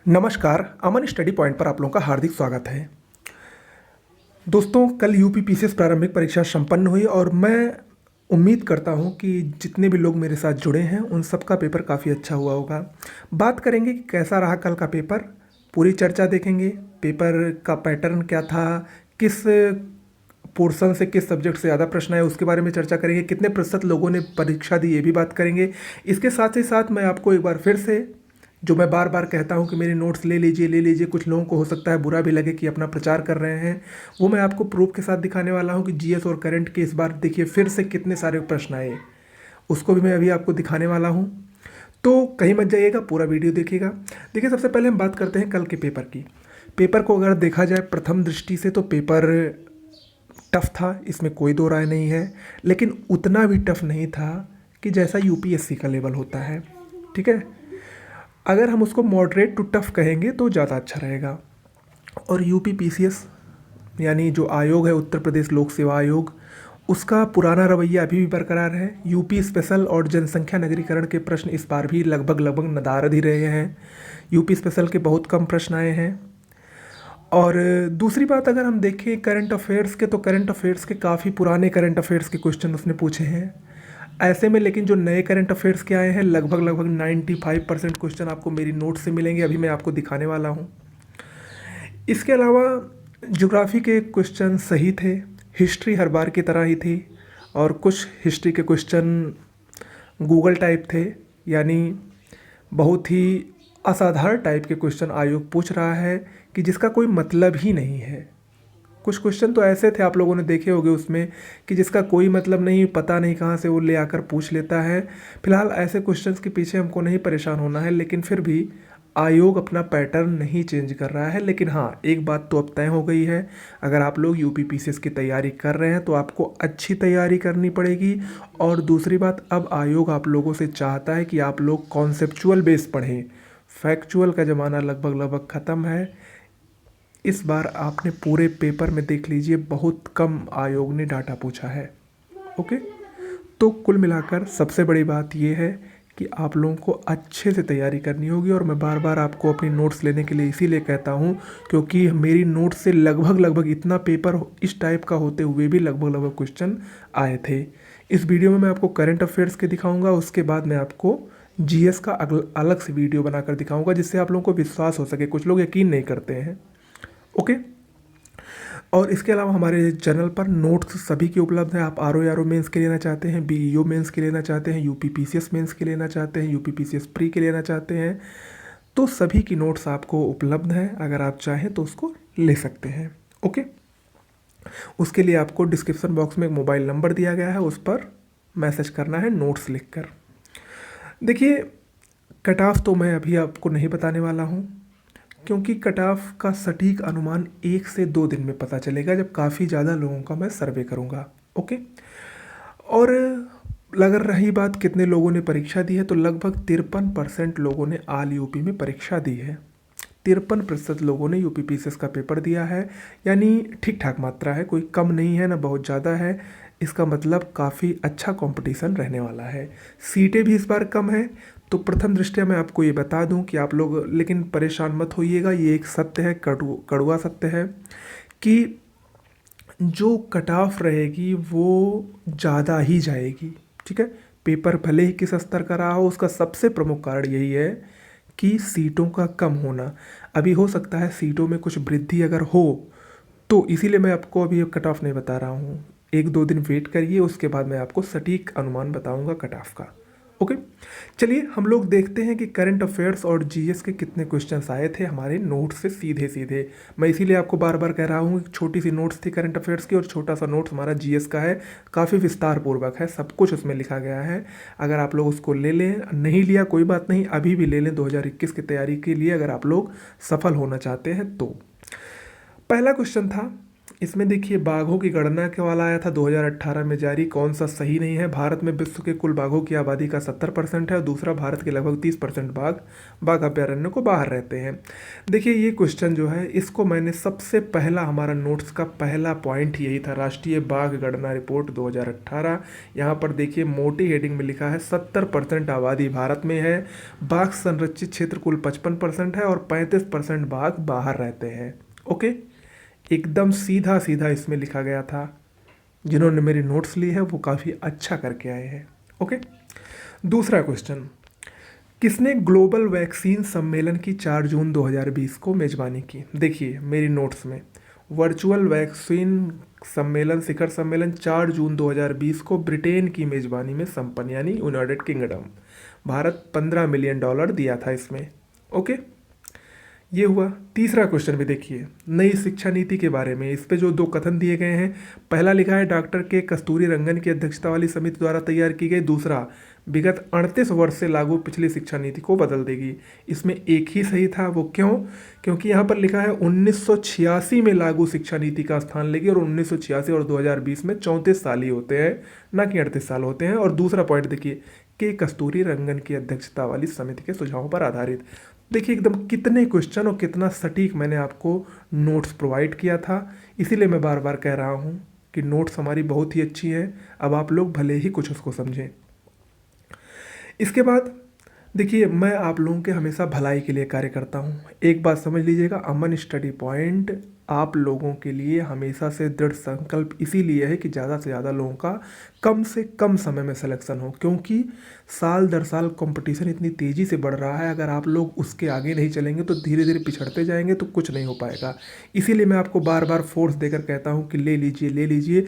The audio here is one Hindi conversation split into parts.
नमस्कार, अमन स्टडी पॉइंट पर आप लोगों का हार्दिक स्वागत है। दोस्तों, कल यूपी पीसीएस प्रारंभिक परीक्षा संपन्न हुई और मैं उम्मीद करता हूं कि जितने भी लोग मेरे साथ जुड़े हैं उन सबका पेपर काफ़ी अच्छा हुआ होगा। बात करेंगे कि कैसा रहा कल का पेपर, पूरी चर्चा देखेंगे। पेपर का पैटर्न क्या था, किस पोर्शन से किस सब्जेक्ट से ज़्यादा प्रश्न आए उसके बारे में चर्चा करेंगे, कितने प्रतिशत लोगों ने परीक्षा दी ये भी बात करेंगे। इसके साथ ही साथ मैं आपको एक बार फिर से, जो मैं बार बार कहता हूं कि मेरे नोट्स ले लीजिए ले लीजिए, कुछ लोगों को हो सकता है बुरा भी लगे कि अपना प्रचार कर रहे हैं, वो मैं आपको प्रूफ के साथ दिखाने वाला हूं कि जीएस और करंट के इस बार देखिए फिर से कितने सारे प्रश्न आए, उसको भी मैं अभी आपको दिखाने वाला हूं। तो कहीं मत जाइएगा, पूरा वीडियो देखिएगा। देखिए, सबसे पहले हम बात करते हैं कल के पेपर की। पेपर को अगर देखा जाए प्रथम दृष्टि से तो पेपर टफ था, इसमें कोई दो राय नहीं है, लेकिन उतना भी टफ नहीं था कि जैसा यूपीएससी का लेवल होता है। ठीक है, अगर हम उसको मॉडरेट टू टफ कहेंगे तो ज़्यादा अच्छा रहेगा। और यूपी पीसीएस यानी जो आयोग है, उत्तर प्रदेश लोक सेवा आयोग, उसका पुराना रवैया अभी भी बरकरार है। यूपी स्पेशल और जनसंख्या नगरीकरण के प्रश्न इस बार भी लगभग नदारद ही रहे हैं। यूपी स्पेशल के बहुत कम प्रश्न आए हैं। और दूसरी बात, अगर हम देखें करंट अफेयर्स के, तो करंट अफेयर्स के काफ़ी पुराने करंट अफेयर्स के क्वेश्चन उसने पूछे हैं ऐसे में। लेकिन जो नए करंट अफेयर्स के आए हैं, लगभग 95% क्वेश्चन आपको मेरी नोट से मिलेंगे, अभी मैं आपको दिखाने वाला हूँ। इसके अलावा ज्योग्राफी के क्वेश्चन सही थे, हिस्ट्री हर बार की तरह ही थी, और कुछ हिस्ट्री के क्वेश्चन गूगल टाइप थे, यानी बहुत ही असाधारण टाइप के क्वेश्चन आयोग पूछ रहा है कि जिसका कोई मतलब ही नहीं है। कुछ क्वेश्चन तो ऐसे थे, आप लोगों ने देखे होंगे उसमें, कि जिसका कोई मतलब नहीं, पता नहीं कहाँ से वो ले आकर पूछ लेता है। फिलहाल ऐसे क्वेश्चंस के पीछे हमको नहीं परेशान होना है, लेकिन फिर भी आयोग अपना पैटर्न नहीं चेंज कर रहा है। लेकिन हाँ, एक बात तो अब तय हो गई है, अगर आप लोग यूपी पीसीएस की तैयारी कर रहे हैं तो आपको अच्छी तैयारी करनी पड़ेगी। और दूसरी बात, अब आयोग आप लोगों से चाहता है कि आप लोग कॉन्सेप्चुअल बेस पढ़ें। फैक्चुअल का ज़माना लगभग ख़त्म है। इस बार आपने पूरे पेपर में देख लीजिए, बहुत कम आयोग ने डाटा पूछा है। ओके, तो कुल मिलाकर सबसे बड़ी बात यह है कि आप लोगों को अच्छे से तैयारी करनी होगी। और मैं बार बार आपको अपनी नोट्स लेने के लिए इसीलिए कहता हूँ, क्योंकि मेरी नोट्स से लगभग इतना पेपर इस टाइप का होते हुए भी लगभग क्वेश्चन आए थे। इस वीडियो में मैं आपको करंट अफेयर्स के दिखाऊंगा, उसके बाद मैं आपको जीएस का अलग से वीडियो बनाकर दिखाऊंगा, जिससे आप लोगों को विश्वास हो सके। कुछ लोग यकीन नहीं करते हैं। ओके, और इसके अलावा हमारे चैनल पर नोट्स सभी के उपलब्ध हैं। आप आरओ मेंस के लेना चाहते हैं, बीईओ मेंस के लेना चाहते हैं, यूपी पीसीएस मेंस के लेना चाहते हैं, यूपी पीसीएस प्री के लेना चाहते हैं, तो सभी की नोट्स आपको उपलब्ध हैं। अगर आप चाहें तो उसको ले सकते हैं। ओके, उसके लिए आपको डिस्क्रिप्शन बॉक्स में एक मोबाइल नंबर दिया गया है, उस पर मैसेज करना है नोट्स लिखकर। देखिए, कट ऑफ तो मैं अभी आपको नहीं बताने वाला हूँ, क्योंकि कट ऑफ का सटीक अनुमान 1 से 2 दिन में पता चलेगा, जब काफ़ी ज़्यादा लोगों का मैं सर्वे करूँगा। ओके, और अगर रही बात कितने लोगों ने परीक्षा दी है, तो लगभग 53% लोगों ने आल यूपी में परीक्षा दी है। 53% लोगों ने यूपी पीसीएस का पेपर दिया है, यानी ठीक ठाक मात्रा है, कोई कम नहीं है ना बहुत ज़्यादा है। इसका मतलब काफ़ी अच्छा कंपटीशन रहने वाला है। सीटें भी इस बार कम है, तो प्रथम दृष्टया मैं आपको ये बता दूं कि आप लोग लेकिन परेशान मत होइएगा, ये एक सत्य है, कड़वा सत्य है, कि जो कट ऑफ रहेगी वो ज़्यादा ही जाएगी। ठीक है, पेपर भले ही किस स्तर का रहा हो, उसका सबसे प्रमुख कारण यही है कि सीटों का कम होना। अभी हो सकता है सीटों में कुछ वृद्धि अगर हो, तो इसीलिए मैं आपको अभी कट ऑफ नहीं बता रहा हूँ। 1-2 दिन वेट करिए, उसके बाद मैं आपको सटीक अनुमान बताऊँगा कट ऑफ का। ओके, चलिए हम लोग देखते हैं कि करंट अफेयर्स और जीएस के कितने क्वेश्चंस आए थे हमारे नोट से सीधे सीधे। मैं इसीलिए आपको बार बार कह रहा हूँ, छोटी सी नोट्स थी करंट अफेयर्स की और छोटा सा नोट्स हमारा जीएस का है, काफ़ी विस्तार पूर्वक है, सब कुछ उसमें लिखा गया है। अगर आप लोग उसको ले लें, नहीं लिया कोई बात नहीं, अभी भी ले लें 2021 की तैयारी के लिए, अगर आप लोग सफल होना चाहते हैं तो। पहला क्वेश्चन था इसमें देखिए बाघों की गणना के वाला आया था 2018 में जारी, कौन सा सही नहीं है। भारत में विश्व के कुल बाघों की आबादी का 70% है और दूसरा भारत के लगभग 30% बाघ अभ्यारण्य को बाहर रहते हैं। देखिए ये क्वेश्चन जो है इसको मैंने सबसे पहला, हमारा नोट्स का पहला पॉइंट यही था, राष्ट्रीय बाघ गणना रिपोर्ट 2018। यहाँ पर देखिए मोटी हेडिंग में लिखा है 70% आबादी भारत में है, बाघ संरक्षित क्षेत्र कुल 55% है और 35% बाघ बाहर रहते हैं। ओके, एकदम सीधा सीधा इसमें लिखा गया था। जिन्होंने मेरी नोट्स ली है वो काफ़ी अच्छा करके आए हैं। ओके, दूसरा क्वेश्चन, किसने ग्लोबल वैक्सीन सम्मेलन की 4 जून 2020 को मेजबानी की। देखिए मेरी नोट्स में वर्चुअल वैक्सीन सम्मेलन, शिखर सम्मेलन 4 जून 2020 को ब्रिटेन की मेजबानी में संपन्न, यानी यूनाइटेड किंगडम। भारत $15 मिलियन दिया था इसमें। ओके, ये हुआ। तीसरा क्वेश्चन भी देखिए, नई शिक्षा नीति के बारे में, इस पे जो 2 कथन दिए गए हैं, पहला लिखा है डॉक्टर के कस्तूरी रंगन की अध्यक्षता वाली समिति द्वारा तैयार की गई, दूसरा विगत 38 वर्ष से लागू पिछली शिक्षा नीति को बदल देगी। इसमें एक ही सही था, वो क्यों? क्योंकि यहाँ पर लिखा है 1986 में लागू शिक्षा नीति का स्थान लेगी और 1986 और 2020 में 34 साल ही होते हैं, ना कि 38 साल होते हैं। और दूसरा पॉइंट देखिए, के कस्तूरी रंगन की अध्यक्षता वाली समिति के सुझावों पर आधारित। देखिए एकदम कितने क्वेश्चन और कितना सटीक मैंने आपको नोट्स प्रोवाइड किया था। इसीलिए मैं बार बार कह रहा हूँ कि नोट्स हमारी बहुत ही अच्छी है, अब आप लोग भले ही कुछ उसको समझें। इसके बाद देखिए, मैं आप लोगों के हमेशा भलाई के लिए कार्य करता हूँ। एक बात समझ लीजिएगा, अमन स्टडी पॉइंट आप लोगों के लिए हमेशा से दृढ़ संकल्प इसीलिए है कि ज़्यादा से ज़्यादा लोगों का कम से कम समय में सिलेक्शन हो, क्योंकि साल दर साल कंपटीशन इतनी तेज़ी से बढ़ रहा है। अगर आप लोग उसके आगे नहीं चलेंगे तो धीरे धीरे पिछड़ते जाएंगे, तो कुछ नहीं हो पाएगा। इसीलिए मैं आपको बार बार फोर्स देकर कहता हूँ कि ले लीजिए, ले लीजिए।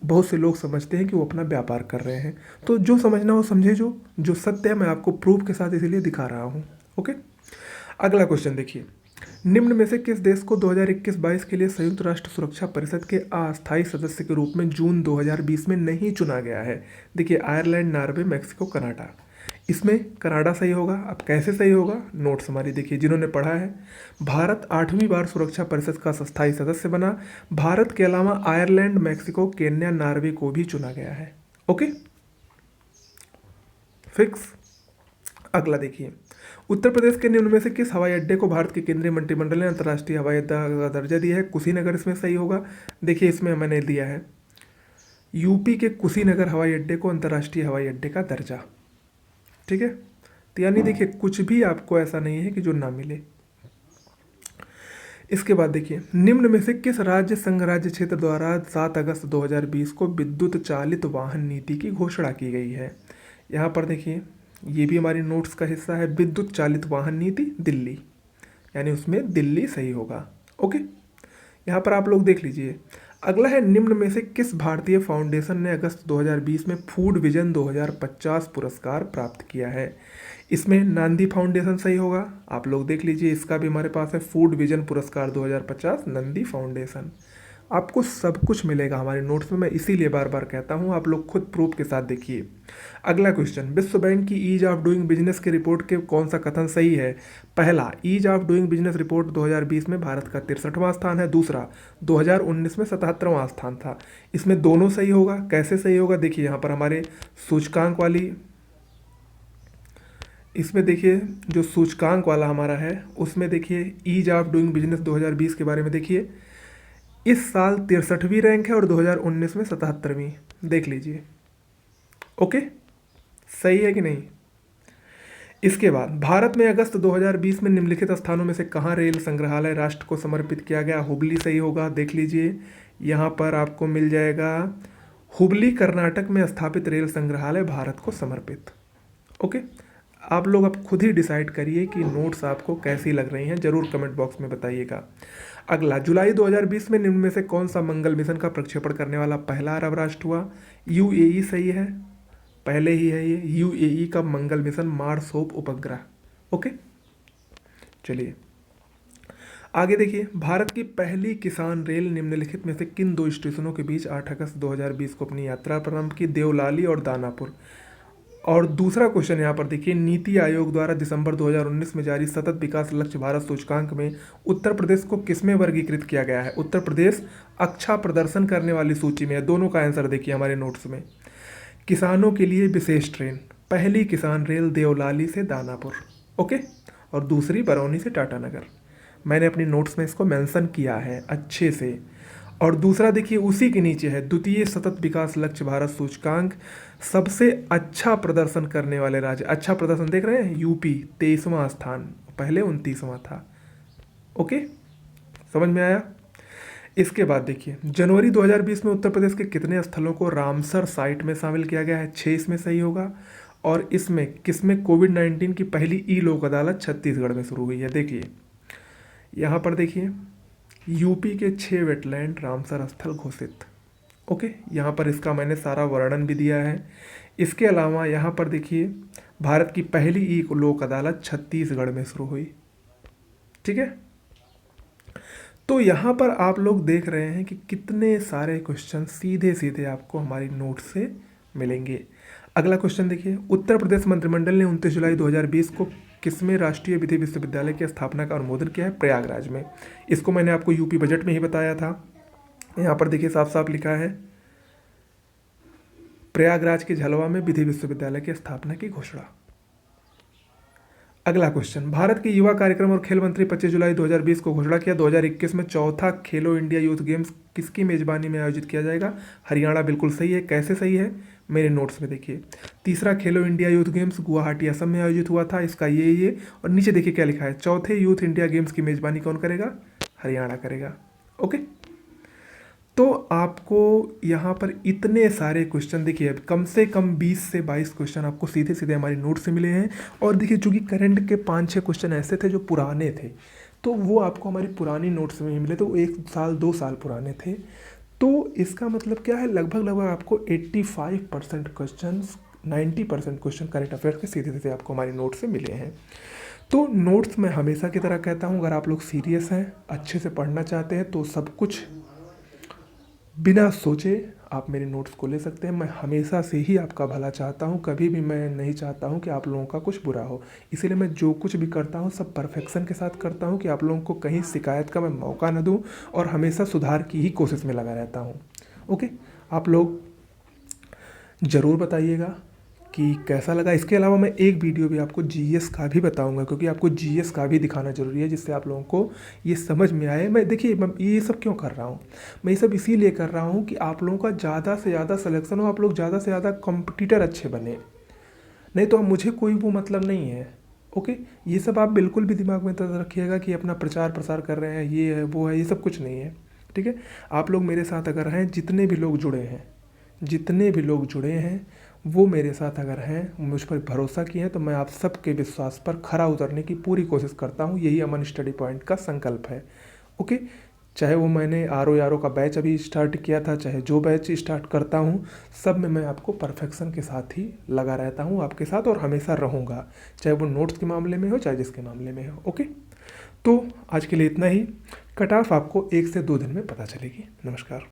बहुत से लोग समझते हैं कि वो अपना व्यापार कर रहे हैं, तो जो समझना हो समझे, जो सत्य है मैं आपको प्रूफ के साथ इसीलिए दिखा रहा हूँ। ओके, अगला क्वेश्चन देखिए, निम्न में से किस देश को 2021-22 के लिए संयुक्त राष्ट्र सुरक्षा परिषद के अस्थायी सदस्य के रूप में जून 2020 में नहीं चुना गया है। देखिए आयरलैंड, नॉर्वे, मैक्सिको, कनाडा। इसमें कनाडा सही होगा। अब कैसे सही होगा, नोट्स हमारी देखिए, जिन्होंने पढ़ा है। भारत 8वीं बार सुरक्षा परिषद का अस्थायी सदस्य बना। भारत के अलावा आयरलैंड, मैक्सिको, केन्या, नॉर्वे को भी चुना गया है। Okay, fix. अगला देखिए, उत्तर प्रदेश के निम्न में से किस हवाई अड्डे को भारत के केंद्रीय मंत्रिमंडल ने अंतर्राष्ट्रीय हवाई अड्डा का दर्जा दिया है। कुशीनगर इसमें सही होगा। देखिए इसमें मैंने दिया है यूपी के कुशीनगर हवाई अड्डे को अंतर्राष्ट्रीय हवाई अड्डे का दर्जा। ठीक है, तो यानी देखिए कुछ भी आपको ऐसा नहीं है कि जो ना मिले। इसके बाद देखिए, निम्न में से किस राज्य संघ राज्य क्षेत्र द्वारा 7 अगस्त 2020 को विद्युत चालित वाहन नीति की घोषणा की गई है। यहाँ पर देखिए, ये भी हमारी नोट्स का हिस्सा है, विद्युत चालित वाहन नीति दिल्ली, यानी उसमें दिल्ली सही होगा। ओके, यहाँ पर आप लोग देख लीजिए। अगला है, निम्न में से किस भारतीय फाउंडेशन ने अगस्त 2020 में फूड विजन 2050 पुरस्कार प्राप्त किया है। इसमें नांदी फाउंडेशन सही होगा। आप लोग देख लीजिए, इसका भी हमारे पास है फूड विजन पुरस्कार 2050, नंदी फाउंडेशन। आपको सब कुछ मिलेगा हमारे नोट्स में, मैं इसीलिए बार बार कहता हूँ आप लोग खुद प्रूफ के साथ देखिए। अगला क्वेश्चन, विश्व बैंक की ईज ऑफ डूइंग बिजनेस की रिपोर्ट के कौन सा कथन सही है। पहला, ease of doing business report 2020 में भारत का 63वां स्थान है। दूसरा, 2019 में 77वां स्थान था। इसमें दोनों सही होगा। कैसे सही होगा, देखिए यहाँ पर हमारे सूचकांक वाली, इसमें देखिए जो सूचकांक वाला हमारा है उसमें देखिए ईज ऑफ डूइंग बिजनेस 2020 के बारे में देखिए, इस साल 63वीं रैंक है और 2019 में 77वीं। देख लीजिए। ओके, सही है कि नहीं। इसके बाद, भारत में अगस्त 2020 में निम्नलिखित स्थानों में से कहाँ रेल संग्रहालय राष्ट्र को समर्पित किया गया। हुबली सही होगा। देख लीजिए यहाँ पर आपको मिल जाएगा, हुबली कर्नाटक में स्थापित रेल संग्रहालय भारत को समर्पित। ओके, आप लोग अब खुद ही डिसाइड करिए कि नोट्स आपको कैसी लग रही हैं, जरूर कमेंट बॉक्स में बताइएगा। अगला, जुलाई 2020 में निम्न में से कौन सा मंगल मिशन का प्रक्षेपण करने वाला पहला अरब राष्ट्र हुआ। यूएई सही है, पहले ही है ये यूएई का मंगल मिशन मार्स होप उपग्रह। ओके, चलिए आगे देखिए, भारत की पहली किसान रेल निम्नलिखित में से किन 2 स्टेशनों के बीच 8 अगस्त 2020 को अपनी यात्रा प्रारंभ की। देवलाली और दानापुर। और दूसरा क्वेश्चन यहाँ पर देखिए, नीति आयोग द्वारा दिसंबर 2019 में जारी सतत विकास लक्ष्य भारत सूचकांक में उत्तर प्रदेश को किसमें वर्गीकृत किया गया है? उत्तर प्रदेश अच्छा प्रदर्शन करने वाली सूची में है। दोनों का आंसर देखिए हमारे नोट्स में। किसानों के लिए विशेष ट्रेन, पहली किसान रेल देवलाली से दानापुर, ओके, और दूसरी बरौनी से टाटानगर। मैंने अपनी नोट्स में इसको मेंशन किया है अच्छे से। और दूसरा देखिए उसी के नीचे है, द्वितीय सतत विकास लक्ष्य भारत सूचकांक, सबसे अच्छा प्रदर्शन करने वाले राज्य, अच्छा प्रदर्शन देख रहे हैं, यूपी 23वां स्थान, पहले 29वां था। ओके, समझ में आया? इसके बाद देखिए, जनवरी 2020 में उत्तर प्रदेश के कितने स्थलों को रामसर साइट में शामिल किया गया है? 6 इसमें सही होगा। और इसमें किसमें कोविड-19 की पहली ई लोक अदालत छत्तीसगढ़ में शुरू हुई है? देखिए यहाँ पर देखिए, यूपी के 6 वेटलैंड रामसर स्थल घोषित। ओके, यहाँ पर इसका मैंने सारा वर्णन भी दिया है। इसके अलावा यहाँ पर देखिए, भारत की पहली ई लोक अदालत छत्तीसगढ़ में शुरू हुई। ठीक है, तो यहाँ पर आप लोग देख रहे हैं कि कितने सारे क्वेश्चन सीधे सीधे आपको हमारी नोट से मिलेंगे। अगला क्वेश्चन देखिए, उत्तर प्रदेश मंत्रिमंडल ने 29 जुलाई 2020 को किसमें राष्ट्रीय विधि विश्वविद्यालय की स्थापना का अनुमोदन किया है? प्रयागराज में। इसको मैंने आपको यूपी बजट में ही बताया था। यहाँ पर देखिए साफ साफ लिखा है, प्रयागराज के झलवा में विधि विश्वविद्यालय की स्थापना की घोषणा। अगला क्वेश्चन, भारत के युवा कार्यक्रम और खेल मंत्री 25 जुलाई 2020 को घोषणा किया 2021 में चौथा खेलो इंडिया यूथ गेम्स किसकी मेजबानी में आयोजित किया जाएगा? हरियाणा। बिल्कुल सही है। कैसे सही है? मेरे नोट्स में देखिए, तीसरा खेलो India youth games Guwahati Assam में आयोजित हुआ था, इसका ये और नीचे देखिए क्या लिखा है, चौथे यूथ इंडिया गेम्स की मेजबानी कौन करेगा? हरियाणा करेगा। ओके, तो आपको यहाँ पर इतने सारे क्वेश्चन देखिए, कम से कम 20 से 22 क्वेश्चन आपको सीधे सीधे हमारी नोट से मिले हैं। और देखिए चूँकि करंट के 5-6 क्वेश्चन ऐसे थे जो पुराने थे, तो वो आपको हमारी पुरानी नोट्स में ही मिले, तो 1 साल 2 साल पुराने थे। तो इसका मतलब क्या है, लगभग आपको 85% क्वेश्चन, 90% क्वेश्चन करंट अफेयर्स के सीधे सीधे आपको हमारी नोट से मिले हैं। तो नोट्स मैं हमेशा की तरह कहता हूँ, अगर आप लोग सीरियस हैं, अच्छे से पढ़ना चाहते हैं, तो सब कुछ बिना सोचे आप मेरे नोट्स को ले सकते हैं। मैं हमेशा से ही आपका भला चाहता हूँ, कभी भी मैं नहीं चाहता हूँ कि आप लोगों का कुछ बुरा हो। इसीलिए मैं जो कुछ भी करता हूँ सब परफेक्शन के साथ करता हूँ कि आप लोगों को कहीं शिकायत का मैं मौका न दूँ, और हमेशा सुधार की ही कोशिश में लगा रहता हूँ। ओके, आप लोग ज़रूर बताइएगा कि कैसा लगा। इसके अलावा मैं एक वीडियो भी आपको जीएस का भी बताऊंगा, क्योंकि आपको जीएस का भी दिखाना ज़रूरी है, जिससे आप लोगों को ये समझ में आए। मैं देखिए, मैं ये सब क्यों कर रहा हूँ, मैं ये सब इसीलिए कर रहा हूँ कि आप लोगों का ज़्यादा से ज़्यादा सिलेक्शन हो, आप लोग ज़्यादा से ज़्यादा कॉम्पिटिटर अच्छे बने। नहीं तो मुझे कोई वो मतलब नहीं है। ओके, ये सब आप बिल्कुल भी दिमाग में रखिएगा कि अपना प्रचार प्रसार कर रहे हैं, ये है वो है, ये सब कुछ नहीं है। ठीक है, आप लोग मेरे साथ अगर हैं, जितने भी लोग जुड़े हैं वो मेरे साथ अगर हैं, मुझ पर भरोसा किए हैं, तो मैं आप सबके विश्वास पर खरा उतरने की पूरी कोशिश करता हूँ। यही अमन स्टडी पॉइंट का संकल्प है। ओके, चाहे वो मैंने आर का बैच अभी स्टार्ट किया था, चाहे जो बैच स्टार्ट करता हूँ, सब में मैं आपको परफेक्शन के साथ ही लगा रहता हूँ, आपके साथ, और हमेशा रहूँगा, चाहे वो नोट्स के मामले में हो, चाहे जिसके मामले में हो। ओके, तो आज के लिए इतना ही। कट ऑफ आपको 1 से 2 दिन में पता चलेगी। नमस्कार।